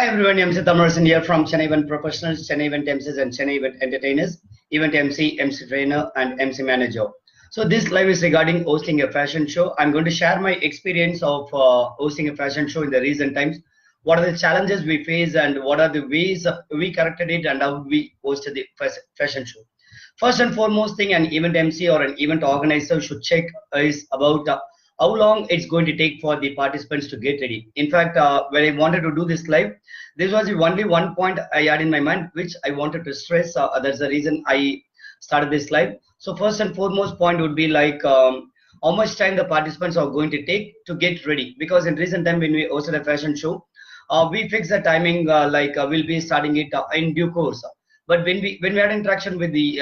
everyone, I'm Zee Tamil here from Chennai Event Professionals, Chennai Event Emcees and Chennai Event Entertainers, Event MC, MC Trainer and MC Manager. So this live is regarding hosting a fashion show. I'm going to share my experience of hosting a fashion show in the recent times. What are the challenges we face and what are the ways we corrected it and how we hosted the fashion show. First and foremost thing an event MC or an event organizer should check is about how long it's going to take for the participants to get ready. In fact, when I wanted to do this live, this was the only one point I had in my mind, which I wanted to stress. That's the reason I started this live. So first and foremost point would be like how much time the participants are going to take to get ready. Because in recent time when we hosted a fashion show, we fixed the timing we'll be starting it in due course. But when we had interaction with the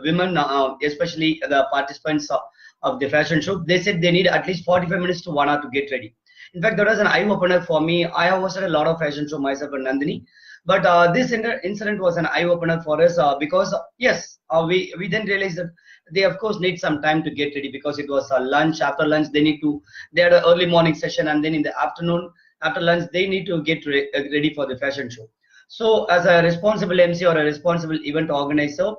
women, especially the participants of the fashion show, they said they need at least 45 minutes to 1 hour to get ready. In fact, that was an eye-opener for me. I have hosted a lot of fashion show myself and Nandhini, but this incident was an eye-opener for us because yes, we then realized that they of course need some time to get ready because it was lunch. After lunch, they had an early morning session, and then in the afternoon after lunch they need to get ready for the fashion show. So as a responsible MC or a responsible event organizer,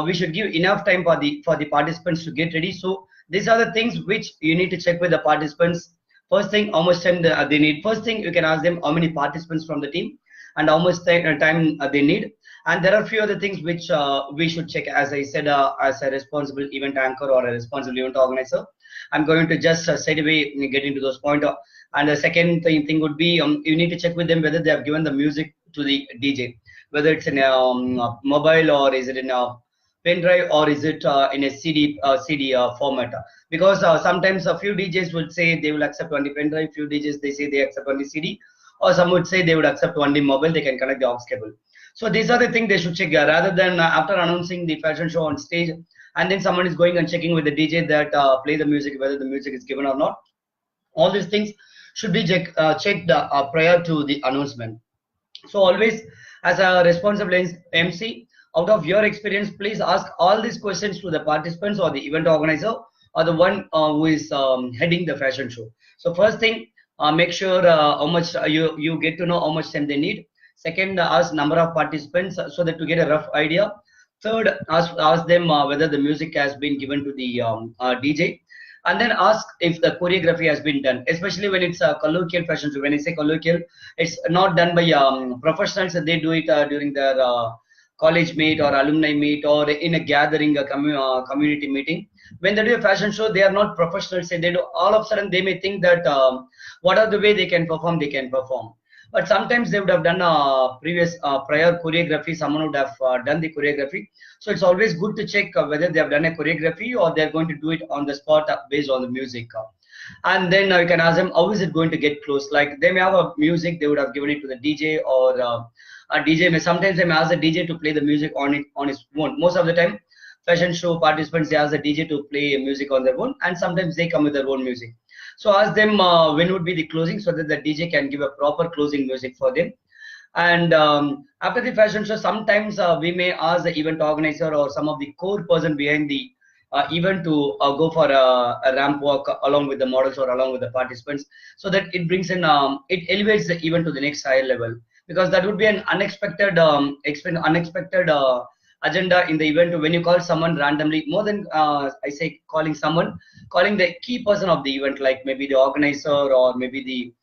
we should give enough time for the participants to get ready. So these are the things which you need to check with the participants. First thing, how much time they need. First thing, you can ask them how many participants from the team and how much time they need. And there are a few other things which we should check. As I said, as a responsible event anchor or a responsible event organizer, I'm going to just straight away get into those points. And the second thing would be you need to check with them whether they have given the music to the DJ, whether it's in a mobile or is it in a pen drive or is it in a CD format. Because sometimes a few DJs would say they will accept only pen drive, few DJs they say they accept only CD, or some would say they would accept only mobile, they can connect the aux cable. So these are the things they should check rather than after announcing the fashion show on stage and then someone is going and checking with the DJ that play the music, whether the music is given or not. All these things should be checked prior to the announcement. So always, as a responsible MC, out of your experience, please ask all these questions to the participants or the event organizer or the one who is heading the fashion show. So first thing, make sure how much you get to know how much time they need. Second, ask number of participants so that to get a rough idea. Third, ask them whether the music has been given to the DJ. And then ask if the choreography has been done, especially when it's a colloquial fashion show. When I say colloquial, it's not done by professionals. They do it during their college meet or alumni meet or in a gathering, a community meeting. When they do a fashion show, they are not professionals. They do all of a sudden they may think that what are the way they can perform, they can perform. But sometimes they would have done previous prior choreography. Someone would have done the choreography. So it's always good to check whether they have done a choreography or they're going to do it on the spot based on the music. And then you can ask them how is it going to get close. Like they may have a music, they would have given it to the DJ or a DJ may sometimes they may ask the DJ to play the music on his own. Most of the time, fashion show participants they ask the DJ to play music on their own, and sometimes they come with their own music. So ask them when would be the closing so that the DJ can give a proper closing music for them. And after the fashion show, sometimes we may ask the event organizer or some of the core person behind the event to go for a ramp walk along with the models or along with the participants, so that it brings in it elevates the event to the next higher level. Because that would be an unexpected agenda in the event when you call someone randomly. More than I say calling the key person of the event, like maybe the organizer or maybe the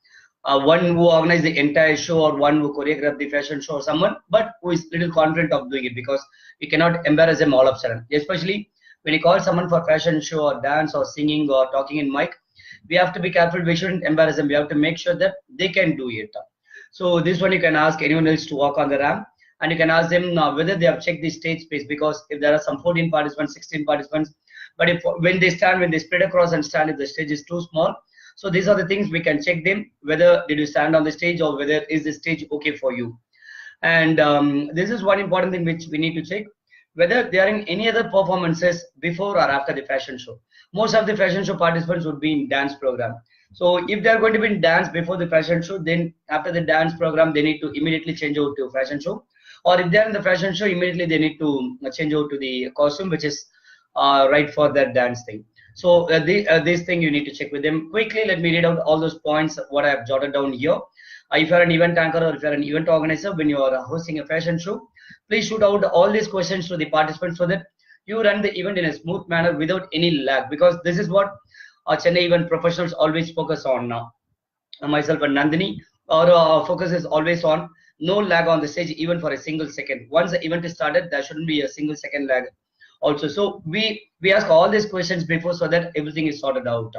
one who organized the entire show or one who choreographed the fashion show or someone, but who is little confident of doing it, because we cannot embarrass them all of a sudden. Especially when you call someone for fashion show or dance or singing or talking in mic, we have to be careful. We shouldn't embarrass them. We have to make sure that they can do it. So this one you can ask anyone else to walk on the ramp. And you can ask them whether they have checked the stage space, because if there are some 14 participants, 16 participants, but when they spread across and stand, if the stage is too small. So these are the things we can check them, whether did you stand on the stage or whether is the stage okay for you. And this is one important thing which we need to check, whether they are in any other performances before or after the fashion show. Most of the fashion show participants would be in dance program. So if they are going to be in dance before the fashion show, then after the dance program, they need to immediately change over to fashion show. Or if they're in the fashion show, immediately they need to change over to the costume, which is right for that dance thing. So this thing you need to check with them. Quickly, let me read out all those points, what I have jotted down here. If you're an event anchor or if you're an event organizer, when you are hosting a fashion show, please shoot out all these questions to the participants so that you run the event in a smooth manner without any lag, because this is what Chennai event professionals always focus on now. Myself and Nandhini, our focus is always on no lag on the stage, even for a single second. Once the event is started, there shouldn't be a single second lag also. So we ask all these questions before so that everything is sorted out.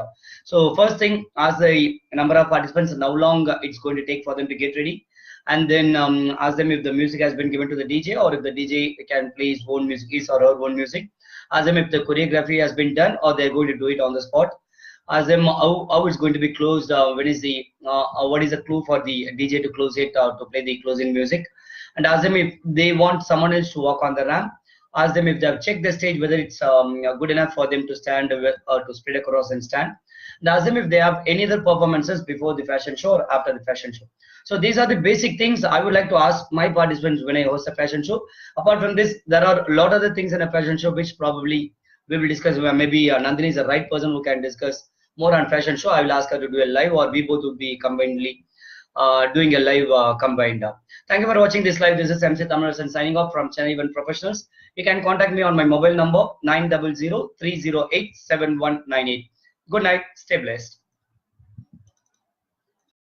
So first thing, ask the number of participants and how long it's going to take for them to get ready, and then ask them if the music has been given to the DJ or if the DJ can play his own music, his or her own music. Ask them if the choreography has been done or they're going to do it on the spot. Ask them how it's going to be closed, when is the what is the clue for the DJ to close it or to play the closing music, and ask them if they want someone else to walk on the ramp. Ask them if they have checked the stage whether it's good enough for them to stand or to spread across and stand. And ask them if they have any other performances before the fashion show or after the fashion show. So these are the basic things I would like to ask my participants when I host a fashion show. Apart from this, there are a lot of other things in a fashion show which probably we will discuss. Maybe Nandhini is the right person who can discuss more on fashion show. I will ask her to do a live, or we both will be combinedly doing a live combined. Thank you for watching this live. This is MC Thamizharasan signing off from Chennai Event Professionals. You can contact me on my mobile number 900-308-7198. Good night. Stay blessed.